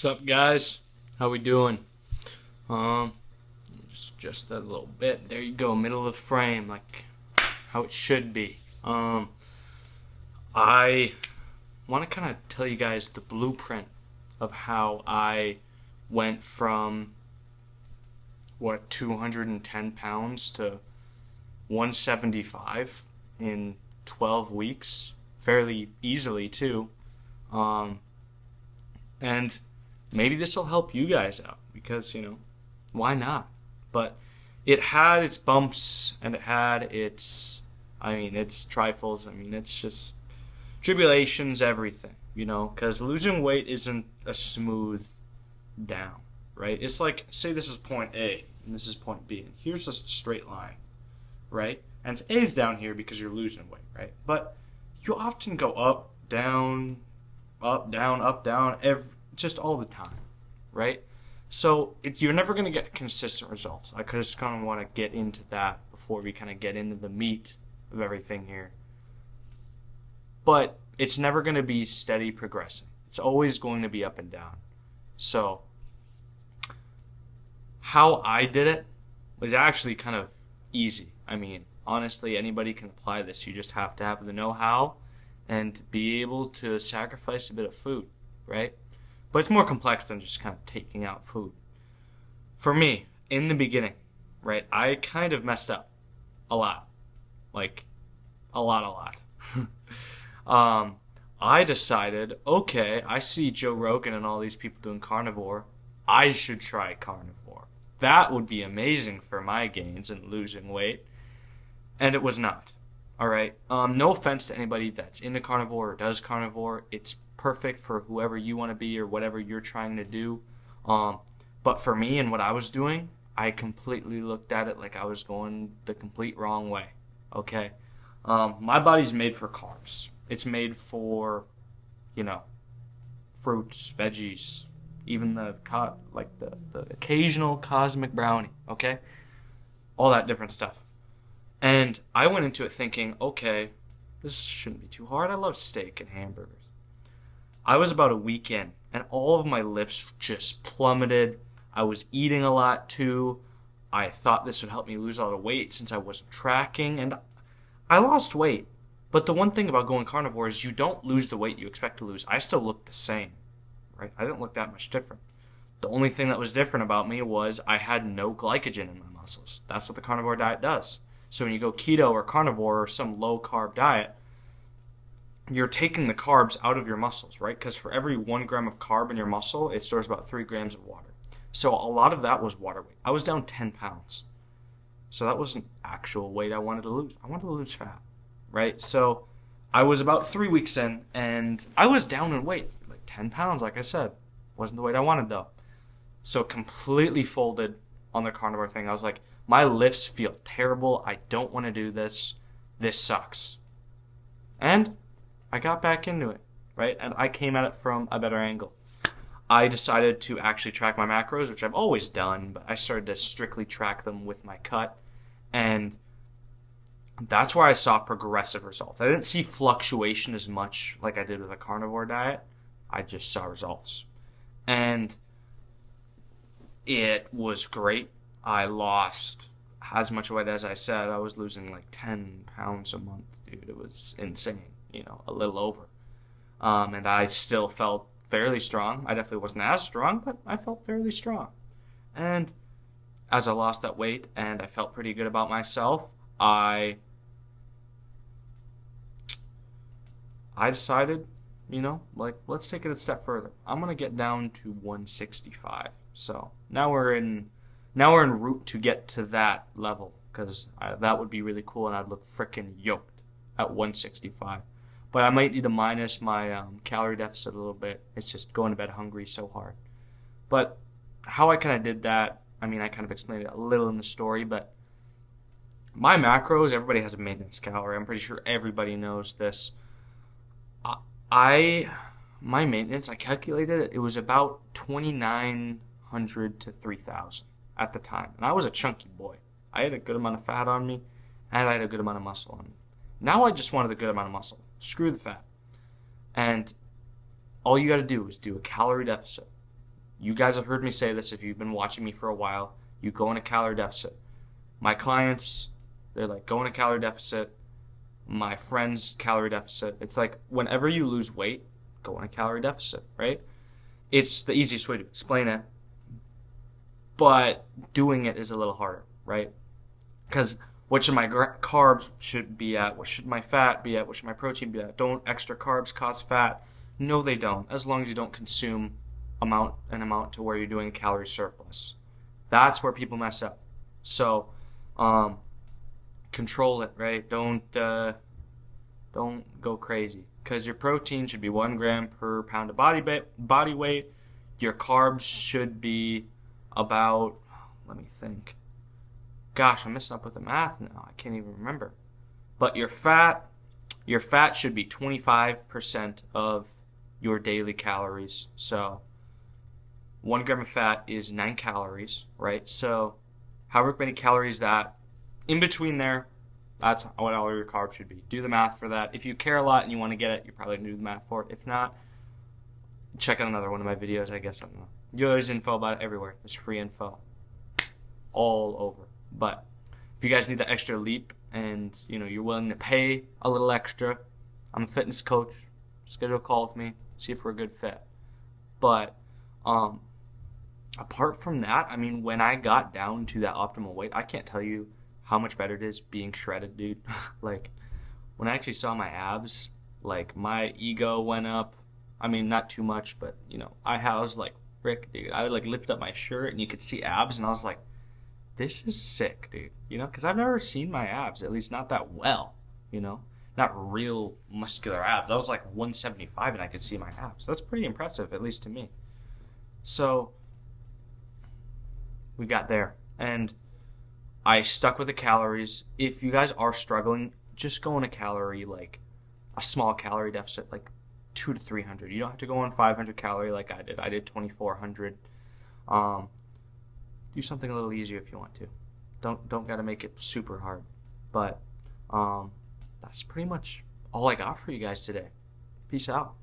What's up, guys? How we doing? Um, just that little bit. There you go, middle of the frame, like how it should be. I want to kind of tell you guys the blueprint of how I went from 210 pounds to 175 in 12 weeks, fairly easily too. Um, and maybe this will help you guys out because, why not? But it had its bumps and it had its trifles. It's just tribulations, everything, because losing weight isn't a smooth down, right? It's like, say this is point A and this is point B, and here's just a straight line, right? And A is down here because you're losing weight, right? But you often go up, down, up, down, just all the time, right? So you're never going to get consistent results. I just kind of want to get into that before we kind of get into the meat of everything here. But it's never going to be steady progressing. It's always going to be up and down. So how I did it was actually kind of easy. Honestly, anybody can apply this. You just have to have the know-how and be able to sacrifice a bit of food, right? But it's more complex than just kind of taking out food. For me, in the beginning, right, I kind of messed up a lot. Like, a lot. I decided, okay, I see Joe Rogan and all these people doing carnivore. I should try carnivore. That would be amazing for my gains and losing weight. And it was not. All right. No offense to anybody that's into carnivore or does carnivore. It's perfect for whoever you want to be or whatever you're trying to do. But for me and what I was doing, I completely looked at it like I was going the complete wrong way. Okay. My body's made for carbs. It's made for, fruits, veggies, even the occasional cosmic brownie. Okay. All that different stuff. And I went into it thinking, okay, this shouldn't be too hard. I love steak and hamburgers. I was about a week in, and all of my lifts just plummeted. I was eating a lot, too. I thought this would help me lose a lot of weight since I wasn't tracking, and I lost weight. But the one thing about going carnivore is you don't lose the weight you expect to lose. I still looked the same, right? I didn't look that much different. The only thing that was different about me was I had no glycogen in my muscles. That's what the carnivore diet does. So when you go keto or carnivore or some low-carb diet, you're taking the carbs out of your muscles, right? Because for every 1 gram of carb in your muscle, it stores about 3 grams of water. So a lot of that was water weight. I was down 10 pounds. So that wasn't actual weight I wanted to lose. I wanted to lose fat, right? So I was about 3 weeks in, and I was down in weight, like 10 pounds, like I said. Wasn't the weight I wanted, though. So completely folded on the carnivore thing. I was like, my lifts feel terrible. I don't want to do this. This sucks. And I got back into it, right? And I came at it from a better angle. I decided to actually track my macros, which I've always done, but I started to strictly track them with my cut. And that's where I saw progressive results. I didn't see fluctuation as much like I did with a carnivore diet. I just saw results. And it was great. I lost as much weight as I said. I was losing like 10 pounds a month, dude. It was insane, a little over. And I still felt fairly strong. I definitely wasn't as strong, but I felt fairly strong. And as I lost that weight and I felt pretty good about myself, I decided, let's take it a step further. I'm going to get down to 165. So now we're en route to get to that level because that would be really cool and I'd look freaking yoked at 165. But I might need to minus my calorie deficit a little bit. It's just going to bed hungry so hard. But how I kind of did that, I kind of explained it a little in the story, but my macros, everybody has a maintenance calorie. I'm pretty sure everybody knows this. My maintenance, I calculated it, it was about 2,900 to 3,000 at the time. And I was a chunky boy. I had a good amount of fat on me, and I had a good amount of muscle on me. Now I just wanted a good amount of muscle. Screw the fat. And all you got to do is do a calorie deficit. You guys have heard me say this if you've been watching me for a while. You go in a calorie deficit. My clients, they're like, go in a calorie deficit. My friends, calorie deficit. It's like whenever you lose weight, go in a calorie deficit, right? It's the easiest way to explain it, but doing it is a little harder, right? Because what should my carbs should be at? What should my fat be at? What should my protein be at? Don't extra carbs cause fat? No, they don't. As long as you don't consume an amount to where you're doing a calorie surplus. That's where people mess up. So, control it, right? Don't go crazy, because your protein should be 1 gram per pound of body weight. Your carbs should be about, let me think. Gosh, I'm messing up with the math now. I can't even remember. But your fat should be 25% of your daily calories. So 1 gram of fat is 9 calories, right? So however many calories that, in between there, that's what all your carbs should be. Do the math for that. If you care a lot and you want to get it, you're probably going to do the math for it. If not, check out another one of my videos, I guess. I don't know. There's info about it everywhere. There's free info all over. But if you guys need the extra leap and you're willing to pay a little extra, I'm a fitness coach. Schedule a call with me. See if we're a good fit. But apart from that, I mean, when I got down to that optimal weight, I can't tell you how much better it is being shredded, dude. Like, when I actually saw my abs, like, my ego went up. I mean, not too much, but, I was like, frick, dude. I would, like, lift up my shirt, and you could see abs, and I was like, this is sick, dude. Because I've never seen my abs, at least not that well, Not real muscular abs. I was like 175, and I could see my abs. That's pretty impressive, at least to me. So, we got there, and I stuck with the calories. If you guys are struggling, just go on a small calorie deficit, like 200 to 300. You don't have to go on 500 calorie like I did. I did 2,400. Do something a little easier if you want to. Don't gotta make it super hard. But that's pretty much all I got for you guys today. Peace out.